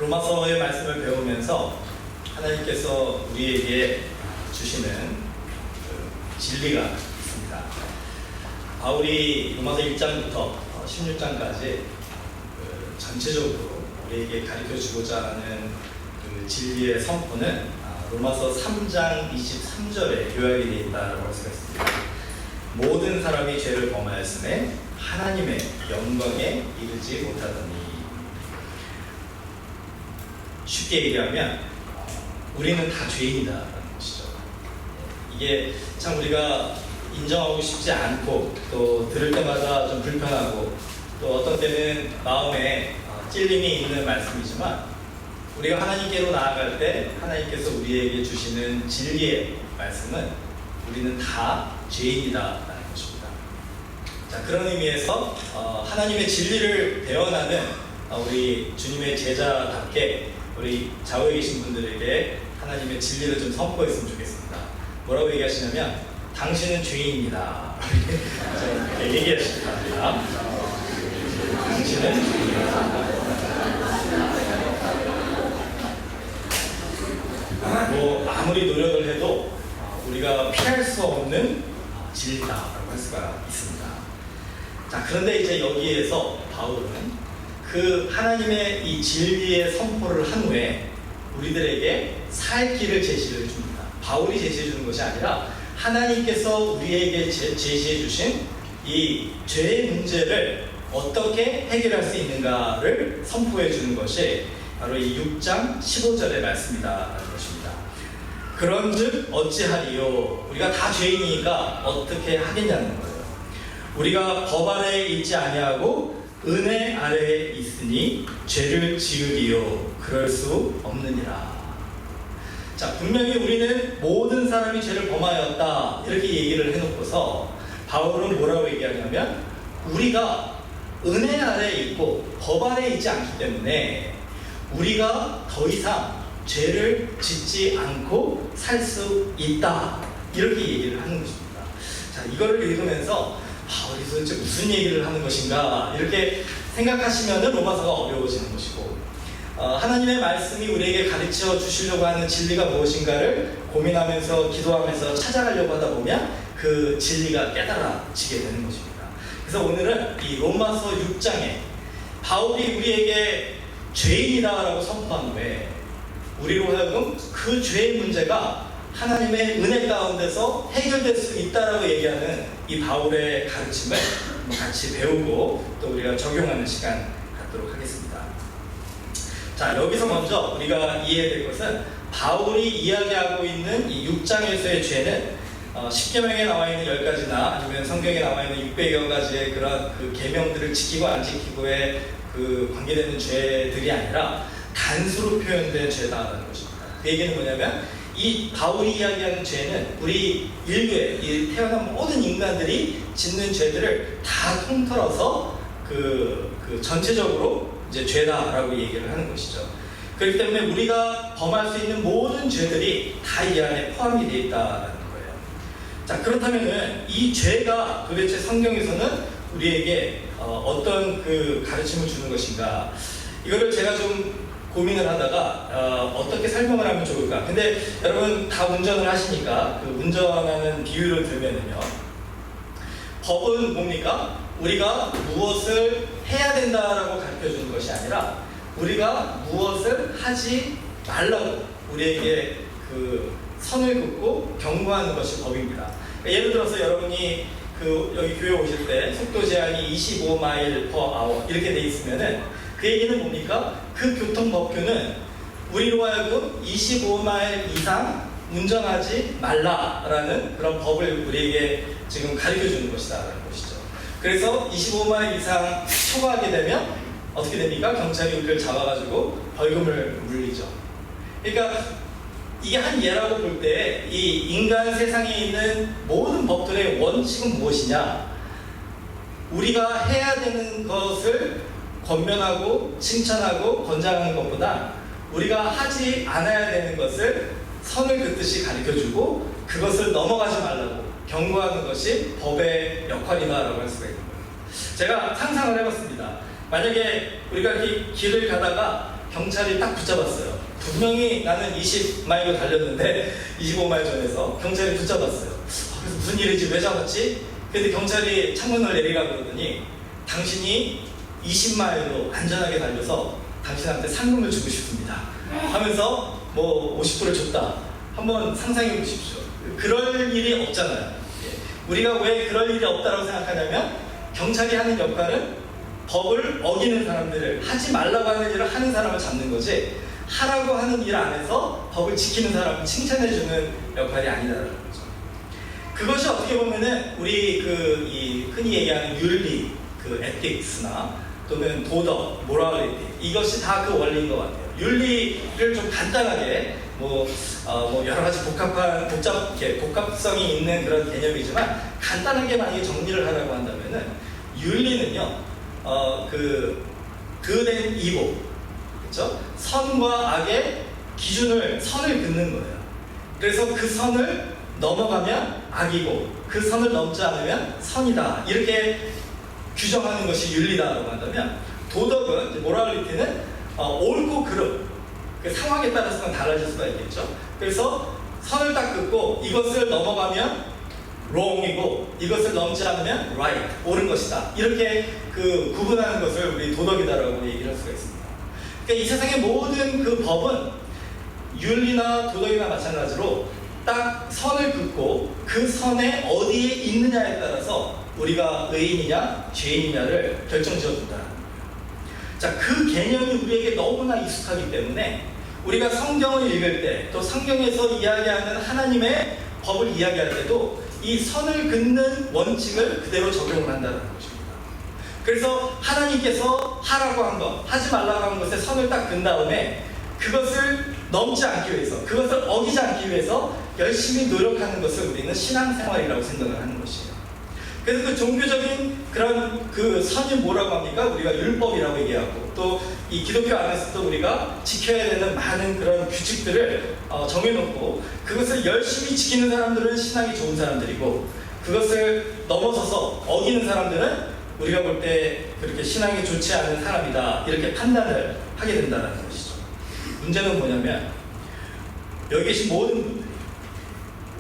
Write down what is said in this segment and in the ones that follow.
로마서의 말씀을 배우면서 하나님께서 우리에게 주시는 진리가 있습니다. 바울이 로마서 1장부터 16장까지 전체적으로 우리에게 가르쳐주고자 하는 그 진리의 선포는 로마서 3장 23절에 요약이 되어 있다고 할 수가 있습니다. 모든 사람이 죄를 범하였음에 하나님의 영광에 이르지 못하더니. 쉽게 얘기하면 우리는 다 죄인이다라는 것이죠. 이게 참 우리가 인정하고 싶지 않고 또 들을 때마다 좀 불편하고 또 어떤 때는 마음에 찔림이 있는 말씀이지만 우리가 하나님께로 나아갈 때 하나님께서 우리에게 주시는 진리의 말씀은 우리는 다 죄인이다라는 것입니다. 자, 그런 의미에서 하나님의 진리를 배워나는 우리 주님의 제자답게 우리 좌우에 계신 분들에게 하나님의 진리를 좀 선포했으면 좋겠습니다. 뭐라고 얘기하시냐면 당신은 죄인입니다. 이렇게 얘기하시기 바랍니다. 당신은 죄인입니다. 뭐 아무리 노력을 해도 우리가 피할 수 없는 진리다라고 할 수가 있습니다. 자, 그런데 이제 여기에서 바울은 그 하나님의 이 진리의 선포를 한 후에 우리들에게 살 길을 제시를 줍니다. 바울이 제시해 주는 것이 아니라 하나님께서 우리에게 제시해 주신 이 죄의 문제를 어떻게 해결할 수 있는가를 선포해 주는 것이 바로 이 6장 15절의 말씀이다라는 것입니다. 그런즉 어찌하리요? 우리가 다 죄인이니까 어떻게 하겠냐는 거예요. 우리가 법 아래에 있지 아니하고 은혜 아래에 있으니 죄를 지으리요 그럴 수 없느니라. 자, 분명히 우리는 모든 사람이 죄를 범하였다 이렇게 얘기를 해놓고서 바울은 뭐라고 얘기하냐면 우리가 은혜 아래에 있고 법 아래에 있지 않기 때문에 우리가 더 이상 죄를 짓지 않고 살 수 있다 이렇게 얘기를 하는 것입니다. 자, 이거를 읽으면서 바울이 도대체 무슨 얘기를 하는 것인가 이렇게 생각하시면 로마서가 어려워지는 것이고 하나님의 말씀이 우리에게 가르쳐 주시려고 하는 진리가 무엇인가를 고민하면서 기도하면서 찾아가려고 하다 보면 그 진리가 깨달아지게 되는 것입니다. 그래서 오늘은 이 로마서 6장에 바울이 우리에게 죄인이다라고 선포한 후에 우리로 하여금 그 죄의 문제가 하나님의 은혜 가운데서 해결될 수 있다라고 얘기하는 이 바울의 가르침을 같이 배우고 또 우리가 적용하는 시간 갖도록 하겠습니다. 자, 여기서 먼저 우리가 이해해야 될 것은 바울이 이야기하고 있는 이 6장에서의 죄는 10계명에 나와 있는 10가지나 아니면 성경에 나와 있는 600여 가지의 그런 그 계명들을 지키고 안 지키고의 그 관계되는 죄들이 아니라 단수로 표현된 죄다라는 것입니다. 그 얘기는 뭐냐면 이 바울이 이야기하는 죄는 우리 인류의 이 태어난 모든 인간들이 짓는 죄들을 다 통틀어서 그 전체적으로 이제 죄다라고 얘기를 하는 것이죠. 그렇기 때문에 우리가 범할 수 있는 모든 죄들이 다 이 안에 포함이 되어 있다는 거예요. 자, 그렇다면은 이 죄가 도대체 성경에서는 우리에게 어떤 그 가르침을 주는 것인가? 이거를 제가 좀 고민을 하다가 어떻게 설명을 하면 좋을까? 근데 여러분 다 운전을 하시니까 그 운전하는 비유를 들면은요, 법은 뭡니까? 우리가 무엇을 해야 된다라고 가르쳐 주는 것이 아니라 우리가 무엇을 하지 말라고 우리에게 그 선을 긋고 경고하는 것이 법입니다. 그러니까 예를 들어서 여러분이 그 여기 교회 오실 때 속도 제한이 25마일/아워 이렇게 돼 있으면은 그 얘기는 뭡니까? 그 교통법규는 우리로 하여금 25마일 이상 운전하지 말라라는 그런 법을 우리에게 지금 가르쳐 주는 것이다라는 것이죠. 그래서 25마일 이상 초과하게 되면 어떻게 됩니까? 경찰이 우리를 잡아가지고 벌금을 물리죠. 그러니까 이게 한 예라고 볼 때 이 인간 세상에 있는 모든 법들의 원칙은 무엇이냐? 우리가 해야 되는 것을 권면하고 칭찬하고 권장하는 것보다 우리가 하지 않아야 되는 것을 선을 긋듯이 가르쳐주고 그것을 넘어가지 말라고 경고하는 것이 법의 역할이다라고 할 수가 있는 거예요. 제가 상상을 해봤습니다. 만약에 우리가 이렇게 길을 가다가 경찰이 딱 붙잡았어요. 분명히 나는 20마일로 달렸는데 25마일 전에서 경찰이 붙잡았어요. 그래서 무슨 일이지? 왜 잡았지? 근데 경찰이 창문을 내리라 그러더니 당신이 20마일로 안전하게 달려서 당신한테 상금을 주고 싶습니다 하면서 뭐 50불을 줬다. 한번 상상해 보십시오. 그럴 일이 없잖아요. 우리가 왜 그럴 일이 없다고 생각하냐면 경찰이 하는 역할은 법을 어기는 사람들을, 하지 말라고 하는 일을 하는 사람을 잡는 거지, 하라고 하는 일 안에서 법을 지키는 사람을 칭찬해주는 역할이 아니다라는 거죠. 그것이 어떻게 보면은 우리 이 흔히 얘기하는 윤리, 에틱스나 또는 도덕, 모랄리티, 이것이 다 그 원리인 것 같아요. 윤리를 좀 간단하게 뭐 여러 가지 복합성이 있는 그런 개념이지만 간단하게 만약에 정리를 하라고 한다면은 윤리는요, 그된 이보, 그렇죠? 선과 악의 기준을, 선을 긋는 거예요. 그래서 그 선을 넘어가면 악이고 그 선을 넘지 않으면 선이다, 이렇게 규정하는 것이 윤리다라고 한다면, 도덕은, 모랄리티는 옳고 그름, 그 상황에 따라서는 달라질 수가 있겠죠. 그래서 선을 딱 긋고 이것을 넘어가면 wrong이고 이것을 넘지 않으면 right, 옳은 것이다, 이렇게 구분하는 것을 우리 도덕이다라고 얘기를 할 수가 있습니다. 그러니까 이 세상의 모든 그 법은 윤리나 도덕이나 마찬가지로 딱 선을 긋고 그 선에 어디에 있느냐에 따라서 우리가 의인이냐 죄인이냐를 결정지어준다는 거예요. 자, 그 개념이 우리에게 너무나 익숙하기 때문에 우리가 성경을 읽을 때, 또 성경에서 이야기하는 하나님의 법을 이야기할 때도 이 선을 긋는 원칙을 그대로 적용을 한다는 것입니다. 그래서 하나님께서 하라고 한 것, 하지 말라고 한 것에 선을 딱 긋은 다음에 그것을 넘지 않기 위해서, 그것을 어기지 않기 위해서 열심히 노력하는 것을 우리는 신앙생활이라고 생각을 하는 것이에요. 그래서 그 종교적인 그런 그 선이 뭐라고 합니까? 우리가 율법이라고 얘기하고, 또 이 기독교 안에서도 우리가 지켜야 되는 많은 그런 규칙들을 정해놓고 그것을 열심히 지키는 사람들은 신앙이 좋은 사람들이고, 그것을 넘어서서 어기는 사람들은 우리가 볼 때 그렇게 신앙이 좋지 않은 사람이다, 이렇게 판단을 하게 된다는 것이죠. 문제는 뭐냐면 여기 계신 모든 분들이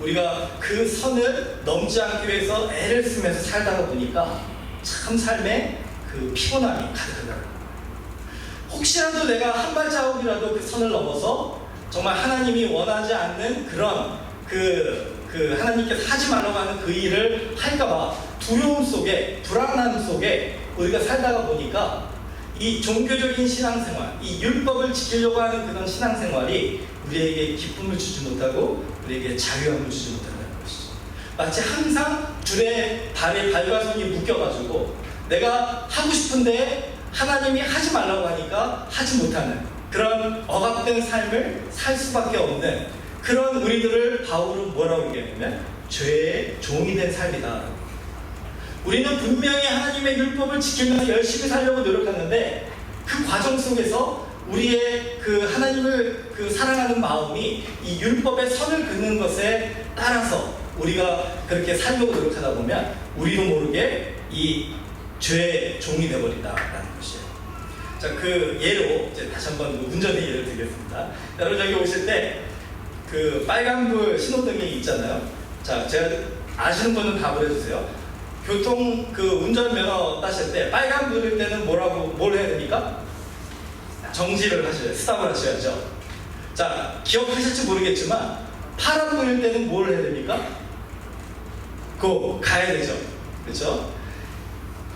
우리가 그 선을 넘지 않기 위해서 애를 쓰면서 살다가 보니까 참 삶에 그 피곤함이 가득하다는 거예요. 혹시라도 내가 한 발자국이라도 그 선을 넘어서 정말 하나님이 원하지 않는 그런 하나님께서 하지 말라고 하는 그 일을 할까봐 두려움 속에, 불안함 속에 우리가 살다가 보니까 이 종교적인 신앙생활, 이 율법을 지키려고 하는 그런 신앙생활이 우리에게 기쁨을 주지 못하고 우리에게 자유함을 주지 못한다는 것이죠. 마치 항상 줄에 발에 발과손이 묶여가지고 내가 하고 싶은데 하나님이 하지 말라고 하니까 하지 못하는 그런 억압된 삶을 살 수밖에 없는 그런 우리들을 바울은 뭐라고 얘기하냐면 죄의 종이 된 삶이다. 우리는 분명히 하나님의 율법을 지키면서 열심히 살려고 노력하는데 그 과정 속에서 우리의 그 하나님을 사랑하는 마음이 이 율법의 선을 긋는 것에 따라서 우리가 그렇게 살려고 노력하다 보면 우리도 모르게 이 죄의 종이 되어버린다라는 것이에요. 자, 그 예로 이제 다시 한번 운전의 예를 들겠습니다. 여러분 여기 오실 때 그 빨간불 신호등이 있잖아요. 자, 제가 아시는 분은 답을 해주세요. 교통 운전면허 따실 때 빨간불일 때는 뭘 해야 됩니까? 정지를 하셔야, 스탑을 하셔야죠. 자, 기억하실지 모르겠지만 파란불일 때는 뭘 해야 됩니까? 가야 되죠. 그렇죠?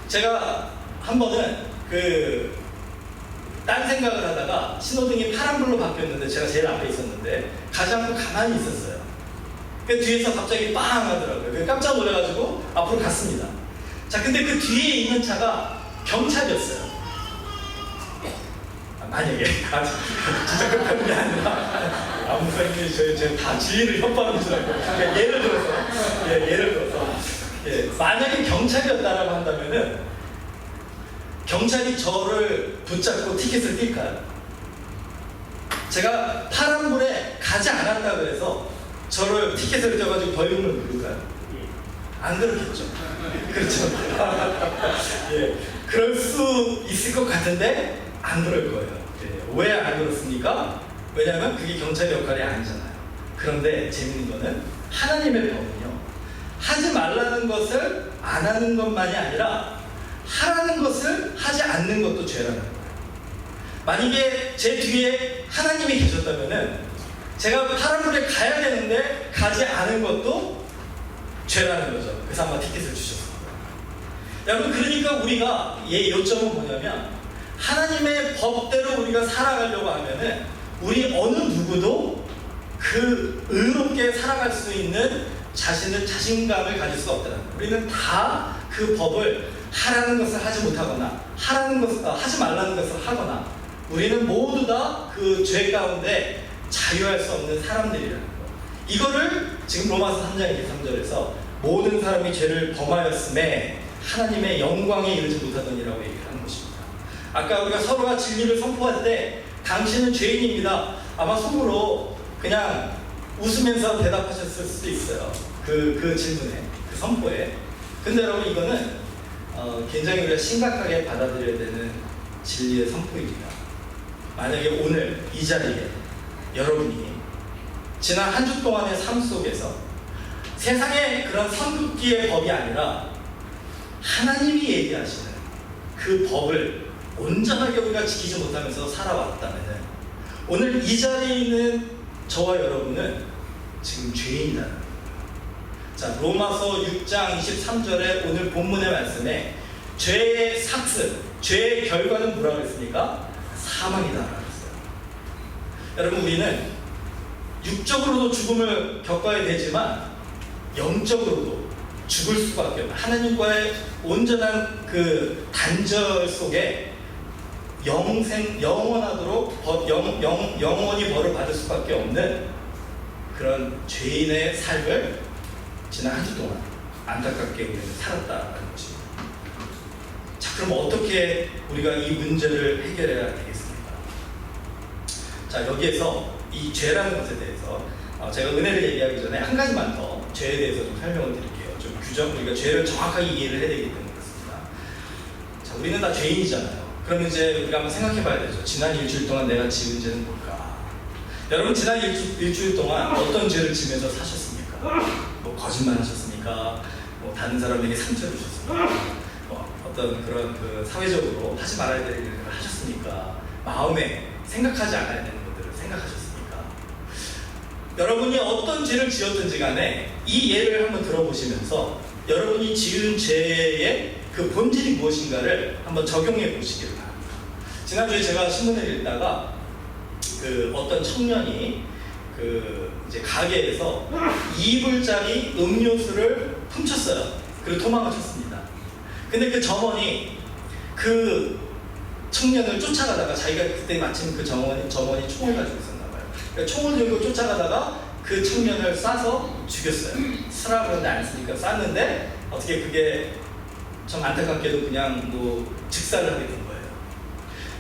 제가 한 번은 딴 생각을 하다가 신호등이 파란불로 바뀌었는데 제가 제일 앞에 있었는데 가지 않고 가만히 있었어요. 그 뒤에서 갑자기 빵 하더라고요. 깜짝 놀라가지고 앞으로 갔습니다. 자, 근데 그 뒤에 있는 차가 경찰이었어요. 만약에 진짜 급한 게 아니라 아무사님이 저희 다 지인을 협박하는 줄 알고 예를 들어서 만약에 경찰이었다라고 한다면은 경찰이 저를 붙잡고 티켓을 뛸까요? 제가 파란불에 가지 않았다고 해서 저를 티켓을 떼가지고 벌금을 물을까요? 안 그렇겠죠. 그렇죠. 예, 그럴 수 있을 것 같은데 안 그럴 거예요. 예, 왜 안 그렇습니까? 왜냐하면 그게 경찰의 역할이 아니잖아요. 그런데 재밌는 거는 하나님의 법은요, 하지 말라는 것을 안 하는 것만이 아니라 하라는 것을 하지 않는 것도 죄라는 거예요. 만약에 제 뒤에 하나님이 계셨다면은 제가 파란불에 가야 되는데 가지 않은 것도 죄라는 거죠. 그래서 아마 티켓을 주셨습니다. 여러분, 그러니까 우리가 요점은 뭐냐면, 하나님의 법대로 우리가 살아가려고 하면은 우리 어느 누구도 그 의롭게 살아갈 수 있는 자신감을 가질 수 없다는 거예요. 우리는 다 그 법을 하라는 것을 하지 못하거나 하지 말라는 것을 하거나, 우리는 모두 다 그 죄 가운데 자유할 수 없는 사람들이라는 거. 이거를 지금 로마서 3장 23절에서 모든 사람이 죄를 범하였음에 하나님의 영광에 이르지 못하더니라고 얘기하는 것입니다. 아까 우리가 서로가 진리를 선포할 때 당신은 죄인입니다, 아마 속으로 그냥 웃으면서 대답하셨을 수도 있어요. 그 질문에, 그 선포에. 근데 여러분, 이거는 굉장히 우리가 심각하게 받아들여야 되는 진리의 선포입니다. 만약에 오늘 이 자리에 여러분이 지난 한 주 동안의 삶 속에서 세상의 그런 선긋기의 법이 아니라 하나님이 얘기하시는 그 법을 온전하게 우리가 지키지 못하면서 살아왔다면, 오늘 이 자리에 있는 저와 여러분은 지금 죄인이라는 거예요. 자, 로마서 6장 23절에 오늘 본문의 말씀에 죄의 삭슨, 죄의 결과는 뭐라고 했습니까? 사망이다라고 했어요. 여러분, 우리는 육적으로도 죽음을 겪어야 되지만 영적으로도 죽을 수밖에 없는, 하나님과의 온전한 그 단절 속에 영원하도록 영원히 벌을 받을 수밖에 없는 그런 죄인의 삶을 지난 한 주 동안 안타깝게 우리는 살았다는 것입니다. 자, 그럼 어떻게 우리가 이 문제를 해결해야 되겠습니까? 자, 여기에서 이 죄라는 것에 대해서 제가 은혜를 얘기하기 전에 한 가지만 더 죄에 대해서 좀 설명을 드릴게요. 좀 우리가 죄를 정확하게 이해를 해야 되기 때문에 그렇습니다. 자, 우리는 다 죄인이잖아요. 그러면 이제 우리가 한번 생각해 봐야 되죠. 지난 일주일 동안 내가 지은 죄는 뭘까? 여러분, 지난 일주일 동안 어떤 죄를 지면서 사셨습니까? 뭐 거짓말 하셨습니까? 뭐 다른 사람에게 상처를 주셨습니까? 어떤 그런 그 사회적으로 하지 말아야 될 일을 하셨습니까? 마음에 생각하지 않아야 되는 것들을 생각하셨습니까? 여러분이 어떤 죄를 지었든지 간에 이 예를 한번 들어보시면서 여러분이 지은 죄의 그 본질이 무엇인가를 한번 적용해 보시길 바랍니다. 지난주에 제가 신문을 읽다가 그 어떤 청년이 그 이제 가게에서 2불짜리 음료수를 훔쳤어요. 그리고 도망을 쳤습니다. 근데 그 점원이 그 청년을 쫓아가다가, 자기가 그때 마침 그 점원이 총을 가지고 있었나 봐요. 그러니까 총을 들고 쫓아가다가 그 청년을 쏴서 죽였어요. 쓰라 그런데 안 쓰니까 쐈는데 어떻게 그게 참 안타깝게도 그냥 뭐 즉사를 하게 된 거예요.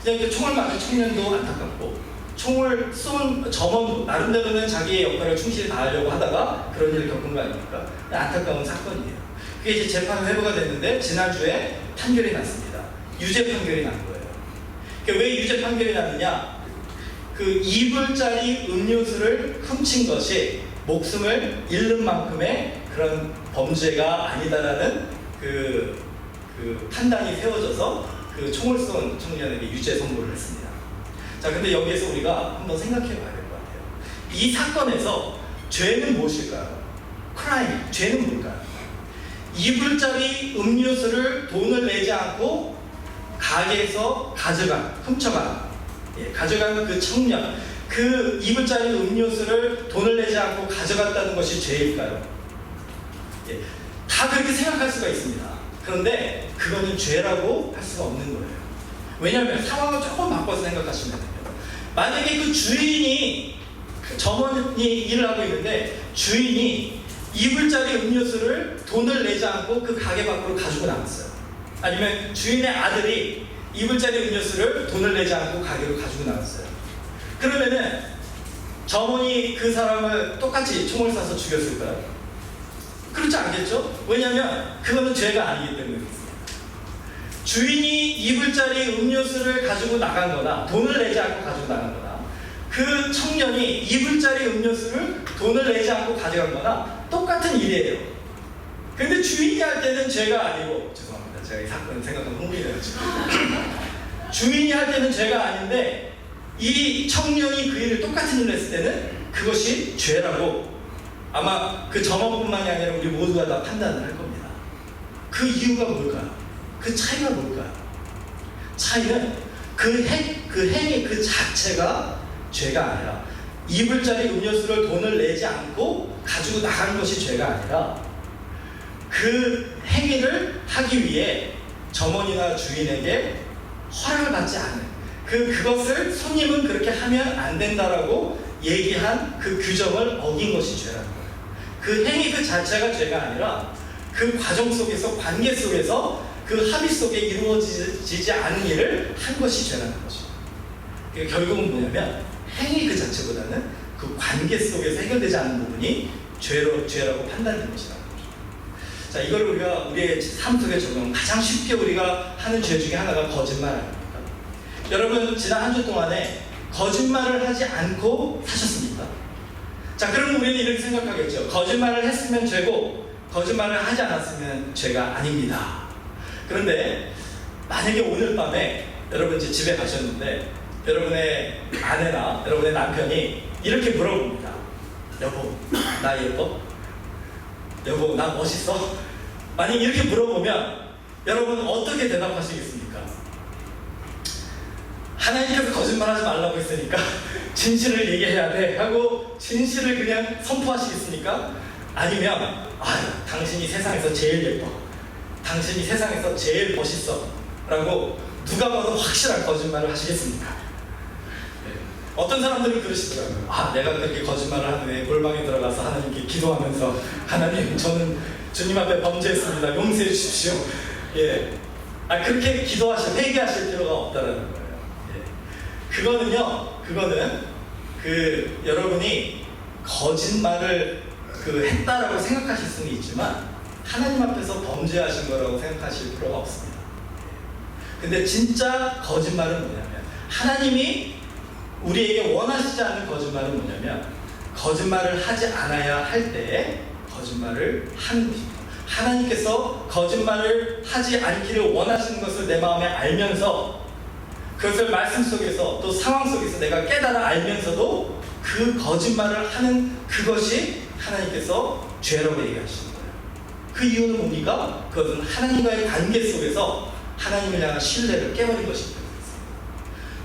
그냥 그 총을 맞은 청년도 안타깝고, 총을 쏜 점원도 나름대로는 자기의 역할을 충실히 다하려고 하다가 그런 일을 겪은 거 아닙니까? 안타까운 사건이에요. 그게 이제 재판 회부가 됐는데 지난주에 판결이 났습니다. 유죄 판결이 난 거예요. 왜 유죄 판결이 났느냐? 그 2불짜리 음료수를 훔친 것이 목숨을 잃는 만큼의 그런 범죄가 아니다라는 그 판단이 세워져서 그 총을 쏜 청년에게 유죄 선고를 했습니다. 자, 근데 여기에서 우리가 한번 생각해 봐야 될 것 같아요. 이 사건에서 죄는 무엇일까요? 크라임, 죄는 뭘까요? 2불짜리 음료수를 돈을 내지 않고 가게에서 훔쳐간 그 청년, 그 2불짜리 음료수를 돈을 내지 않고 가져갔다는 것이 죄일까요? 다 그렇게 생각할 수가 있습니다. 그런데 그거는 죄라고 할 수가 없는 거예요. 왜냐하면 상황을 조금 바꿔서 생각하시면 돼요. 만약에 그 주인이, 점원이 일을 하고 있는데 주인이 2불짜리 음료수를 돈을 내지 않고 그 가게 밖으로 가지고 나갔어요. 아니면 주인의 아들이 2불짜리 음료수를 돈을 내지 않고 가게로 가지고 나갔어요. 그러면은 점원이 그 사람을 똑같이 총을 쏴서 죽였을까요? 그렇지 않겠죠? 왜냐하면 그거는 죄가 아니기 때문에 그렇습니다. 주인이 2불짜리 음료수를 가지고 나간 거나 돈을 내지 않고 가지고 나간 거나 그 청년이 2불짜리 음료수를 돈을 내지 않고 가져간 거나 똑같은 일이에요. 근데 주인이 할 때는 죄가 아니고, 죄송합니다. 제가 이 사건 생각하면 흥미해요 지금. 주인이 할 때는 죄가 아닌데 이 청년이 그 일을 똑같은 일을 했을 때는 그것이 죄라고 아마 그 점원뿐만이 아니라 우리 모두가 다 판단을 할 겁니다. 그 이유가 뭘까요? 그 차이가 뭘까요? 차이는 그 행위 그 자체가 죄가 아니라 2불짜리 음료수를 돈을 내지 않고 가지고 나간 것이 죄가 아니라 그 행위를 하기 위해 점원이나 주인에게 허락을 받지 않은 그것을 손님은 그렇게 하면 안 된다라고 얘기한 그 규정을 어긴 것이 죄라는 거예요. 그 행위 그 자체가 죄가 아니라 그 과정 속에서 관계 속에서 그 합의 속에 이루어지지 않은 일을 한 것이 죄라는 것입니다. 그러니까 결국은 뭐냐면 행위 그 자체보다는 그 관계 속에서 해결되지 않는 부분이 죄라고 판단된 것이라는 거죠. 자, 이걸 우리가 우리의 삶 속에 적용 가장 쉽게 우리가 하는 죄 중에 하나가 거짓말 아닙니까? 여러분 지난 한 주 동안에 거짓말을 하지 않고 사셨습니까? 자, 그럼 우리는 이렇게 생각하겠죠. 거짓말을 했으면 죄고 거짓말을 하지 않았으면 죄가 아닙니다. 그런데 만약에 오늘 밤에 여러분 이제 집에 가셨는데 여러분의 아내나 여러분의 남편이 이렇게 물어봅니다. 여보, 나 예뻐? 여보, 나 멋있어? 만약에 이렇게 물어보면 여러분 어떻게 대답하시겠습니까? 하나님께서 거짓말하지 말라고 했으니까 진실을 얘기해야 돼 하고 진실을 그냥 선포하시겠습니까? 아니면 당신이 세상에서 제일 예뻐, 당신이 세상에서 제일 멋있어 라고 누가 봐도 확실한 거짓말을 하시겠습니까? 네. 어떤 사람들은 그러시더라고요. 내가 그렇게 거짓말을 한 후에 골방에 들어가서 하나님께 기도하면서 하나님, 저는 주님 앞에 범죄했습니다, 용서해 주십시오. 예. 그렇게 회개하실 필요가 없다라는 거예요. 그거는 여러분이 거짓말을 했다라고 생각하실 수는 있지만 하나님 앞에서 범죄하신 거라고 생각하실 필요가 없습니다. 근데 진짜 거짓말은 뭐냐면 하나님이 우리에게 원하시지 않는 거짓말은 뭐냐면 거짓말을 하지 않아야 할 때에 거짓말을 하는 것입니다. 하나님께서 거짓말을 하지 않기를 원하시는 것을 내 마음에 알면서 그것을 말씀 속에서 또 상황 속에서 내가 깨달아 알면서도 그 거짓말을 하는 그것이 하나님께서 죄라고 얘기하시는 거예요. 그 이유는 뭡니까? 그것은 하나님과의 관계 속에서 하나님을 향한 신뢰를 깨버린 것입니다.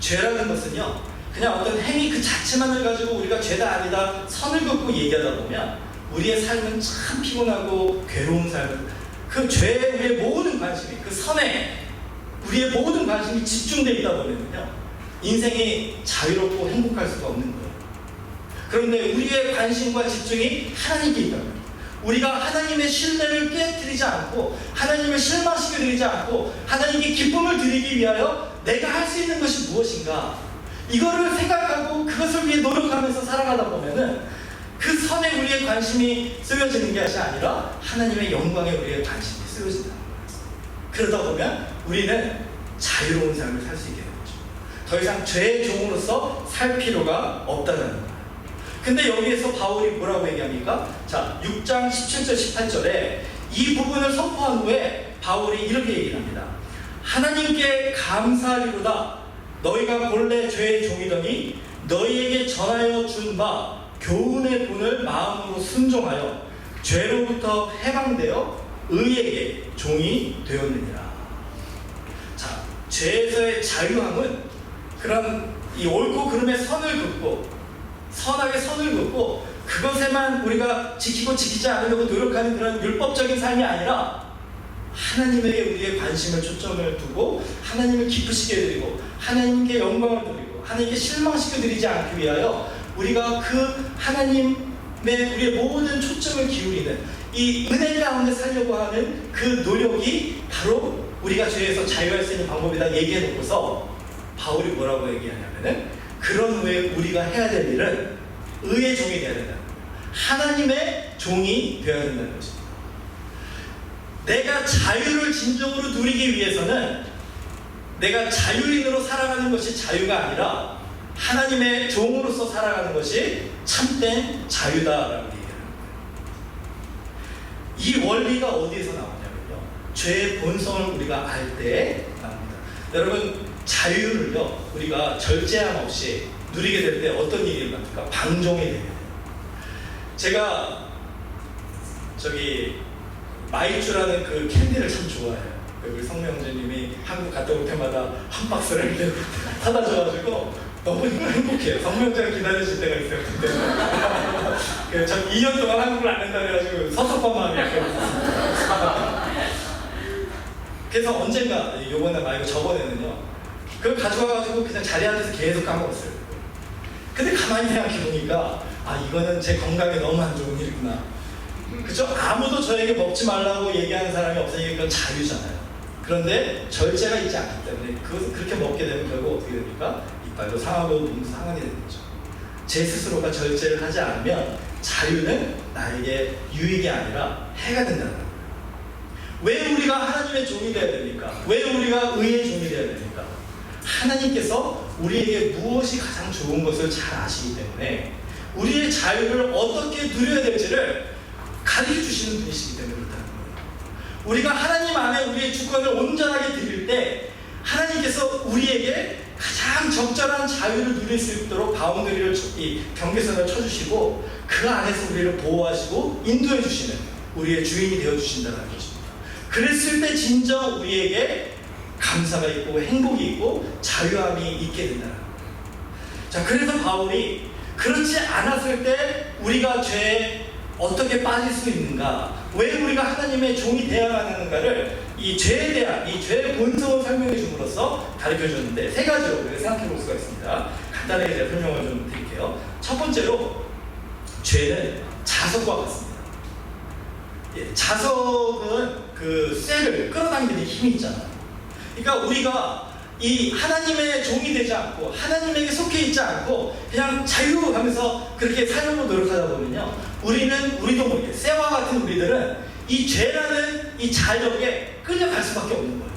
죄라는 것은요, 그냥 어떤 행위 그 자체만을 가지고 우리가 죄다 아니다 선을 긋고 얘기하다 보면 우리의 삶은 참 피곤하고 괴로운 삶을, 그 죄에 우리의 모든 관심이, 그 선에 우리의 모든 관심이 집중되어 있다 보면요 인생이 자유롭고 행복할 수가 없는 거예요. 그런데 우리의 관심과 집중이 하나님께 있다면, 우리가 하나님의 신뢰를 깨뜨리지 않고 하나님을 실망시켜드리지 않고 하나님께 기쁨을 드리기 위하여 내가 할 수 있는 것이 무엇인가, 이거를 생각하고 그것을 위해 노력하면서 살아가다 보면은 그 선에 우리의 관심이 쓰여지는 것이 아니라 하나님의 영광에 우리의 관심이 쓰여진다. 그러다 보면 우리는 자유로운 삶을 살 수 있게 되는 거죠. 더 이상 죄의 종으로서 살 필요가 없다는 거예요. 근데 여기에서 바울이 뭐라고 얘기합니까? 자, 6장 17절 18절에 이 부분을 선포한 후에 바울이 이렇게 얘기합니다. 하나님께 감사하리로다. 너희가 본래 죄의 종이더니 너희에게 전하여 준 바 교훈의 본을 마음으로 순종하여 죄로부터 해방되어 의에게 종이 되었느니라. 자, 죄에서의 자유함은 그런 이 옳고 그름의 선을 긋고 선하게 선을 긋고 그것에만 우리가 지키고 지키지 않으려고 노력하는 그런 율법적인 삶이 아니라 하나님에게 우리의 관심을 초점을 두고 하나님을 기쁘시게 드리고 하나님께 영광을 드리고 하나님께 실망시켜 드리지 않기 위하여 우리가 그 하나님의 우리의 모든 초점을 기울이는 이 은혜 가운데 살려고 하는 그 노력이 바로 우리가 죄에서 자유할 수 있는 방법이다 얘기해 놓고서 바울이 뭐라고 얘기하냐면은 그런 후에 우리가 해야 될 일은 의의 종이 되어야 된다는 거예요. 하나님의 종이 되어야 된다는 것입니다. 내가 자유를 진정으로 누리기 위해서는 내가 자유인으로 살아가는 것이 자유가 아니라 하나님의 종으로서 살아가는 것이 참된 자유다라고 얘기하는 거예요. 이 원리가 어디에서 나오냐면요, 죄의 본성을 우리가 알 때 나옵니다. 여러분, 자유를요 우리가 절제함 없이 누리게 될 때 어떤 일이 일어납니까? 방종이 되게 돼요. 제가 마이쮸라는 그 캔디를 참 좋아해요. 우리 성명재님이 한국 갔다 올 때마다 한 박스를 이렇게 사다 줘가지고 너무 행복해요. 성명재가 기다려질 때가 있어요. 그때 전 2년 동안 한국을 안 간다 그래가지고 섭섭한 마음이 약간 있었습니다. 그래서 언젠가, 요번에 말고 저번에는요, 그걸 가져와가지고 그냥 자리에 앉아서 계속 까먹었어요. 근데 가만히 생각해보니까 이거는 제 건강에 너무 안 좋은 일이구나. 그죠? 아무도 저에게 먹지 말라고 얘기하는 사람이 없으니까 그건 자유잖아요. 그런데 절제가 있지 않기 때문에 그렇게 먹게 되면 결국 어떻게 됩니까? 이빨도 상하고 몸도 상하게 되는 거죠. 제 스스로가 절제를 하지 않으면 자유는 나에게 유익이 아니라 해가 된다는 거예요. 왜 우리가 하나님의 종이 되어야 됩니까? 왜 우리가 의의 종이 되어야 됩니까? 하나님께서 우리에게 무엇이 가장 좋은 것을 잘 아시기 때문에 우리의 자유를 어떻게 누려야 될지를 가르쳐 주시는 분이시기 때문에 그렇다는 거예요. 우리가 하나님 안에 우리의 주권을 온전하게 드릴 때 하나님께서 우리에게 가장 적절한 자유를 누릴 수 있도록 바운더리를, 이 경계선을 쳐주시고 그 안에서 우리를 보호하시고 인도해 주시는 우리의 주인이 되어 주신다는 것입니다. 그랬을 때 진정 우리에게 감사가 있고 행복이 있고 자유함이 있게 된다는 거예요. 자, 그래서 바울이 그렇지 않았을 때 우리가 죄에 어떻게 빠질 수 있는가, 왜 우리가 하나님의 종이 되어야 하는가를 이 죄에 대한, 이 죄의 본성을 설명해 줌으로써 가르쳐 줬는데 세 가지로 생각해 볼 수가 있습니다. 간단하게 제가 설명을 좀 드릴게요. 첫 번째로, 죄는 자석과 같습니다. 자석은 그 쇠를 끌어당기는 힘이 있잖아요. 그러니까 우리가 이 하나님의 종이 되지 않고 하나님에게 속해 있지 않고 그냥 자유하면서 그렇게 살려고 노력하다 보면요, 우리도 모르게 쇠와 같은 우리들은 이 죄라는 이 자력에 끌려갈 수밖에 없는 거예요.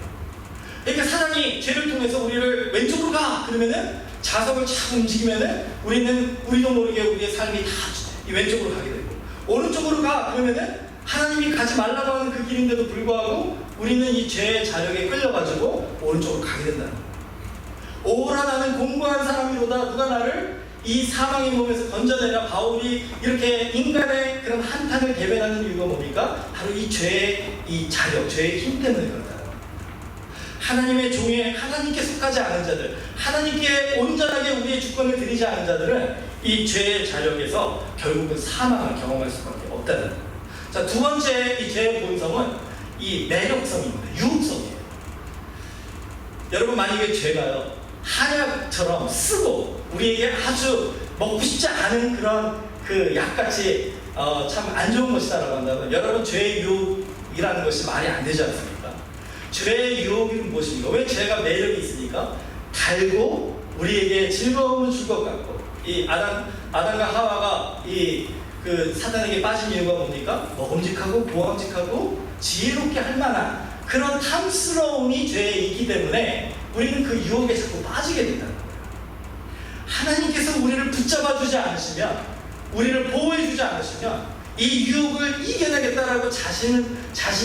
그러니까 사단이 죄를 통해서 우리를 왼쪽으로 가 그러면은 자석을 착 움직이면은 우리도 모르게 우리의 삶이 다 이 왼쪽으로 가게 되고, 오른쪽으로 가 그러면은 하나님이 가지 말라고 하는 그 길인데도 불구하고 우리는 이 죄의 자력에 끌려가지고 오른쪽으로 가게 된다는 거예요. 오라 나는 공고한 사람이로다, 누가 나를 이 사망의 몸에서 건져내라. 바울이 이렇게 인간의 그런 한탄을 대변하는 이유가 뭡니까? 바로 이 죄의 이 자력, 죄의 힘 때문에 그렇다. 하나님의 종에 하나님께 속하지 않은 자들, 하나님께 온전하게 우리의 주권을 드리지 않은 자들은 이 죄의 자력에서 결국은 사망을 경험할 수밖에 없다는 거예요. 자, 두 번째 이 죄의 본성은 이 매력성입니다. 유혹성이에요. 여러분, 만약에 죄가요 한약처럼 쓰고 우리에게 아주 먹고 싶지 않은 그런 그 약같이 참 안 좋은 것이다라고 한다면, 여러분, 죄의 유혹이라는 것이 말이 안 되지 않습니까? 죄의 유혹이 무엇입니까? 왜 죄가 매력이 있으니까? 달고 우리에게 즐거움을 줄 것 같고, 이 아담과 하와가 그 사단에게 빠진 이유가 뭡니까? 먹음직하고 보암직하고 지혜롭게 할 만한 그런 탐스러움이 죄에 있기 때문에 우리는 그 유혹에 자꾸 빠지게 된다는 거예요. 하나님께서 우리를 붙잡아 주지 않으시면, 우리를 보호해 주지 않으시면 이 유혹을 이겨내겠다라고 자신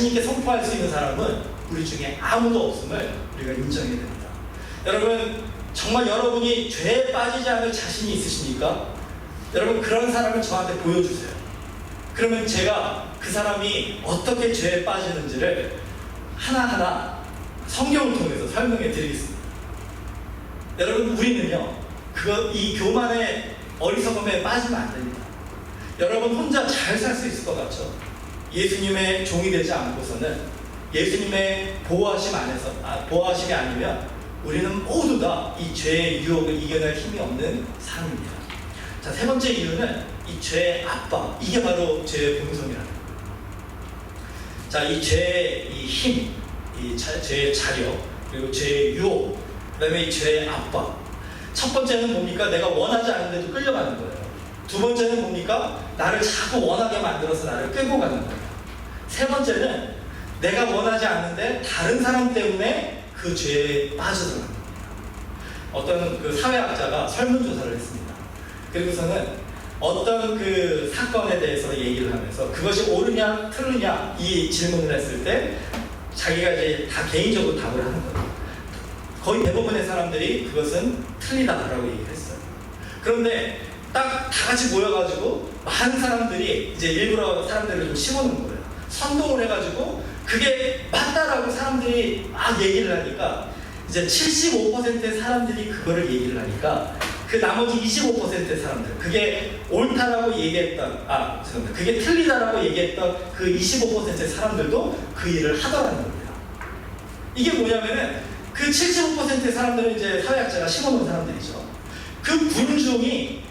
있게 선포할 수 있는 사람은 우리 중에 아무도 없음을 우리가 인정해야 됩니다. 여러분, 정말 여러분이 죄에 빠지지 않을 자신이 있으십니까? 여러분, 그런 사람을 저한테 보여주세요. 그러면 제가 그 사람이 어떻게 죄에 빠지는지를 하나하나 성경을 통해서 설명해 드리겠습니다. 여러분, 우리는요, 이 교만의 어리석음에 빠지면 안 됩니다. 여러분, 혼자 잘 살 수 있을 것 같죠? 예수님의 종이 되지 않고서는, 예수님의 보호하심이 아니면 우리는 모두 다 이 죄의 유혹을 이겨낼 힘이 없는 삶입니다. 자, 세 번째 이유는 이 죄의 압박, 이게 바로 죄의 본성이라는 거예요. 자, 이 죄의 이 힘, 죄의 자력, 그리고 죄의 유혹, 그 다음에 이 죄의 압박. 첫 번째는 뭡니까? 내가 원하지 않는데도 끌려가는 거예요. 두 번째는 뭡니까? 나를 자꾸 원하게 만들어서 나를 끌고 가는 거예요. 세 번째는 내가 원하지 않는데 다른 사람 때문에 그 죄에 빠져들어가는 겁니다. 어떤 그 사회학자가 설문조사를 했습니다. 그리고서는 어떤 그 사건에 대해서 얘기를 하면서 그것이 옳으냐 틀리냐 이 질문을 했을 때 자기가 이제 다 개인적으로 답을 하는 거예요. 거의 대부분의 사람들이 그것은 틀리다라고 얘기를 했어요. 그런데 딱 다 같이 모여가지고 많은 사람들이 이제 일부러 사람들을 좀 심어놓은 거예요. 선동을 해가지고 그게 맞다라고 사람들이 막 얘기를 하니까 이제 75%의 사람들이 그거를 얘기를 하니까 그 나머지 25%의 사람들, 그게 옳다라고 얘기했던, 죄송합니다. 그게 틀리다라고 얘기했던 그 25%의 사람들도 그 일을 하더라는 겁니다. 이게 뭐냐면은 그 75%의 사람들은 이제 사회학자가 심어놓은 사람들이죠. 그 군중이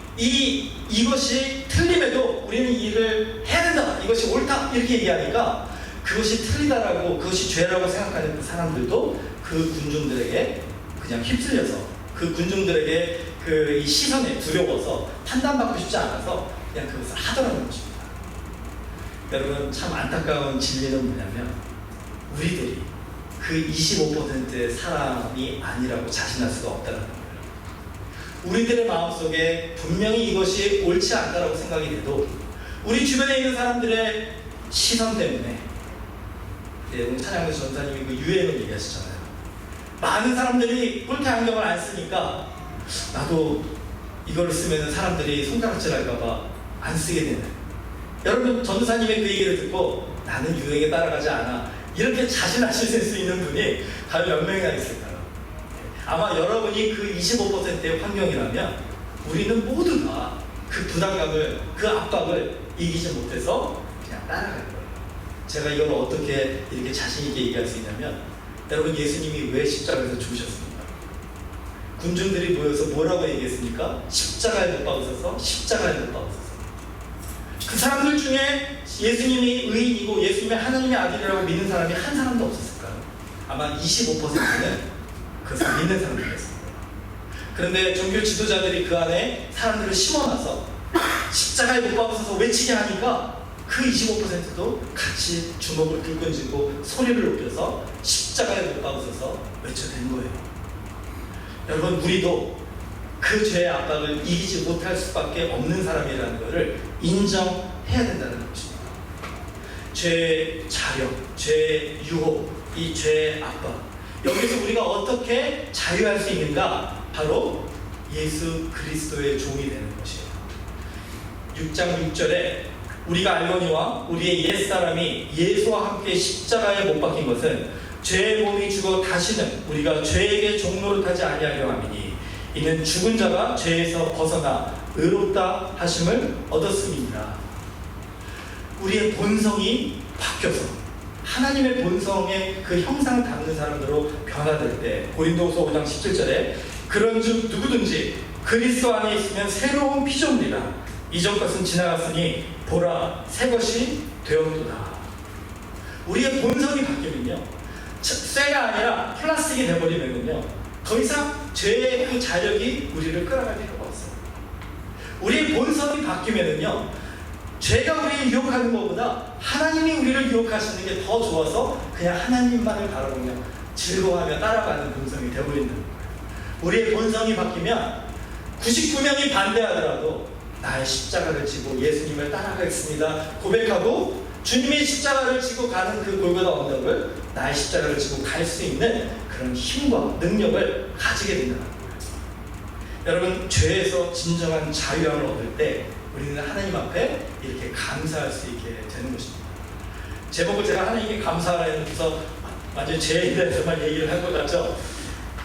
이것이 틀림에도 우리는 이 일을 해야 된다, 이것이 옳다 이렇게 얘기하니까 그것이 틀리다라고, 그것이 죄라고 생각하는 그 사람들도 그 군중들에게 그냥 휩쓸려서 그 군중들에게 그 이 시선에 두려워서 판단받고 싶지 않아서 그냥 그것을 하더라는 것입니다. 여러분, 참 안타까운 진리는 뭐냐면 우리들이 그 25%의 사람이 아니라고 자신할 수가 없다는 거예요. 우리들의 마음속에 분명히 이것이 옳지 않다라고 생각이 돼도 우리 주변에 있는 사람들의 시선 때문에, 오늘 찬양대 전사님이 그 유행을 얘기하시잖아요. 많은 사람들이 뿔테 안경을 안 쓰니까 나도 이걸 쓰면 사람들이 손가락질 할까봐 안 쓰게 되는. 여러분, 전도사님의 그 얘기를 듣고 나는 유행에 따라가지 않아 이렇게 자신하실 수 있는 분이 과연 몇 명이나 있을까요? 아마 여러분이 그 25%의 환경이라면 우리는 모두 다 그 부담감을, 그 압박을 이기지 못해서 그냥 따라갈 거예요. 제가 이걸 어떻게 이렇게 자신있게 얘기할 수 있냐면, 여러분, 예수님이 왜 십자가에서 죽으셨습니까? 군중들이 모여서 뭐라고 얘기했습니까? 십자가에 못 박으셔서, 십자가에 못 박으셔서. 그 사람들 중에 예수님이 의인이고 예수님이 하나님의 아들이라고 믿는 사람이 한 사람도 없었을까요? 아마 25%는 그것을 믿는 사람들이었습니다. 그런데 종교 지도자들이 그 안에 사람들을 심어놔서 십자가에 못 박으셔서 외치게 하니까 그 25%도 같이 주먹을 들고 쥐고 소리를 높여서 십자가에 못 박으셔서 외쳐댄 거예요. 여러분, 우리도 그 죄의 압박을 이기지 못할 수밖에 없는 사람이라는 것을 인정해야 된다는 것입니다. 죄의 자력, 죄의 유혹, 이 죄의 압박, 여기서 우리가 어떻게 자유할 수 있는가? 바로 예수 그리스도의 종이 되는 것이에요. 6장 6절에 우리가 알거니와 우리의 옛사람이 예수와 함께 십자가에 못 박힌 것은 죄의 몸이 죽어 다시는 우리가 죄에게 종노릇하지 아니하려 함이니 이는 죽은 자가 죄에서 벗어나 의롭다 하심을 얻었음이니라. 우리의 본성이 바뀌어서 하나님의 본성의 그 형상을 담는 사람들로 변화될 때, 고린도후서 5장 17절에 그런즉 누구든지 그리스도 안에 있으면 새로운 피조물이라 이전 것은 지나갔으니 보라 새 것이 되었도다. 우리의 본성이 바뀌면요, 쇠가 아니라 플라스틱이 되어버리면요, 더 이상 죄의 그 자력이 우리를 끌어갈 필요가 없어요. 우리의 본성이 바뀌면요, 죄가 우리를 유혹하는 것보다 하나님이 우리를 유혹하시는 게 더 좋아서 그냥 하나님만을 바라보며 즐거워하며 따라가는 본성이 되어버리는 거예요. 우리의 본성이 바뀌면 99명이 반대하더라도 나의 십자가를 지고 예수님을 따라가겠습니다 고백하고 주님의 십자가를 지고 가는 그 골고다 언덕을 나의 십자가를 지고 갈 수 있는 그런 힘과 능력을 가지게 된다는 거예요. 여러분, 죄에서 진정한 자유함을 얻을 때 우리는 하나님 앞에 이렇게 감사할 수 있게 되는 것입니다. 제목을 제가 하나님께 감사하라 해서 완전히 죄에 대해서만 얘기를 한 것 같죠?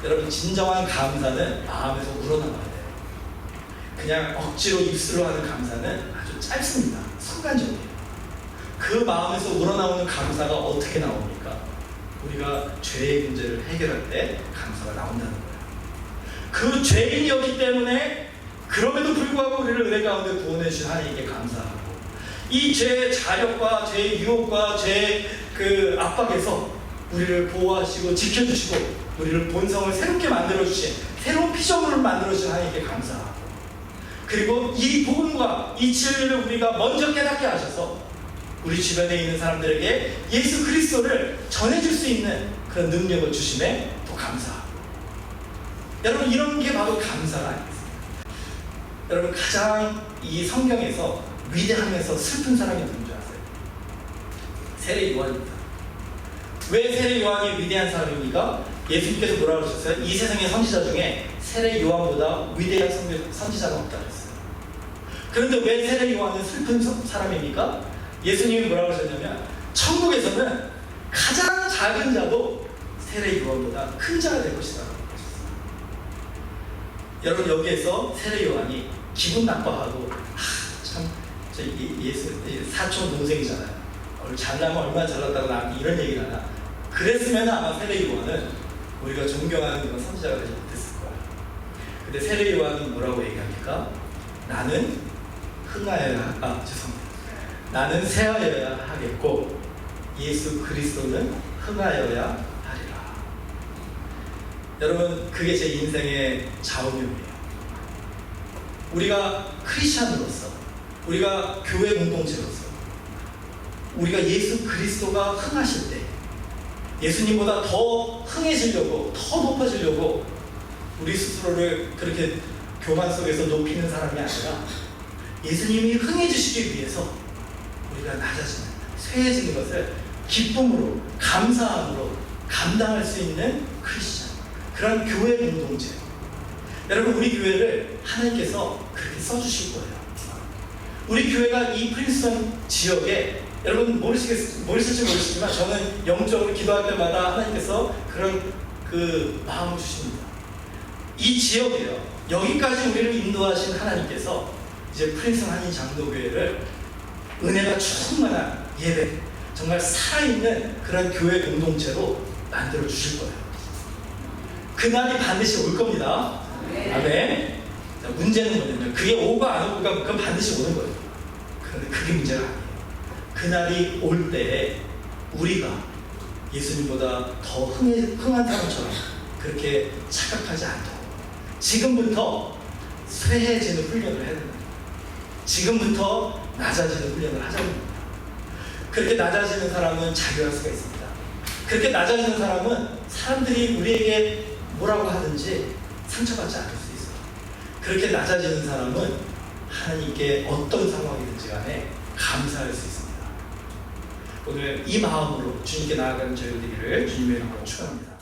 여러분, 진정한 감사는 마음에서 우러나와야 돼요. 그냥 억지로 입술로 하는 감사는 아주 짧습니다. 순간적이에요. 그 마음에서 우러나오는 감사가 어떻게 나옵니까? 우리가 죄의 문제를 해결할 때 감사가 나온다는 거예요. 그 죄인이었기 때문에 그럼에도 불구하고 우리를 은혜 가운데 구원해 주신 하나님께 감사하고, 이 죄의 자력과 죄의 유혹과 죄의 그 압박에서 우리를 보호하시고 지켜주시고 우리를 본성을 새롭게 만들어주신 새로운 피조물을 만들어주신 하나님께 감사하고, 그리고 이 복음과 이 진리를 우리가 먼저 깨닫게 하셔서 우리 주변에 있는 사람들에게 예수 그리스도를 전해줄 수 있는 그런 능력을 주심에 또 더 감사하고. 여러분, 이런 게 바로 감사가 아니겠습니까? 여러분, 가장 이 성경에서 위대하면서 슬픈 사람이 누군 줄 아세요? 세례 요한입니다. 왜 세례 요한이 위대한 사람입니까? 예수님께서 뭐라고 하셨어요? 이 세상의 선지자 중에 세례 요한보다 위대한 선지자가 없다고 했어요. 그런데 왜 세례 요한은 슬픈 사람입니까? 예수님이 뭐라고 하셨냐면 천국에서는 가장 작은 자도 세례 요한보다 큰 자가 될 것이다 라고 하셨어요. 여러분, 여기에서 세례 요한이 기분 나빠하고 참 예수 사촌 동생이잖아요. 잘나면 얼마나 잘났다고 나한테 이런 얘기를 하나. 그랬으면 아마 세례 요한은 우리가 존경하는 그런 선지자가 되지 못했을 거야. 근데 세례 요한은 뭐라고 얘기합니까? 나는 나는 새하여야 하겠고 예수 그리스도는 흥하여야 하리라. 여러분, 그게 제 인생의 좌우명이에요. 우리가 크리스찬으로서, 우리가 교회 공동체로서, 우리가 예수 그리스도가 흥하실 때 예수님보다 더 흥해지려고, 더 높아지려고 우리 스스로를 그렇게 교만 속에서 높이는 사람이 아니라 예수님이 흥해주시기 위해서 우리가 낮아지는, 쇠해지는 것을 기쁨으로, 감사함으로 감당할 수 있는 크리스찬, 그런 교회 공동체. 여러분, 우리 교회를 하나님께서 그렇게 써주실 거예요. 우리 교회가 이 프린스턴 지역에, 여러분 모르실지 모르시지만 저는 영적으로 기도할 때마다 하나님께서 그런 그 마음을 주십니다. 이 지역이에요. 여기까지 우리를 인도하신 하나님께서 이제 프린스턴 한인 장로교회를 은혜가 충만한 예배, 정말 살아있는 그런 교회 공동체로 만들어 주실 거예요. 그날이 반드시 올 겁니다. 아멘. 자, 문제는 뭐냐면 그게 오고 안 오고가 그건 반드시 오는 거예요. 그런데 그게 문제가 아니에요. 그날이 올 때에 우리가 예수님보다 더 흥한 사람처럼 그렇게 착각하지 않도록 지금부터 쇠해지는 훈련을 해야 됩니다. 지금부터 낮아지는 훈련을 하자는 겁니다. 그렇게 낮아지는 사람은 자유할 수가 있습니다. 그렇게 낮아지는 사람은 사람들이 우리에게 뭐라고 하든지 상처받지 않을 수 있어요. 그렇게 낮아지는 사람은 하나님께 어떤 상황이든지 간에 감사할 수 있습니다. 오늘 이 마음으로 주님께 나아가는 저희 되기를 주님의 이름으로 축원합니다.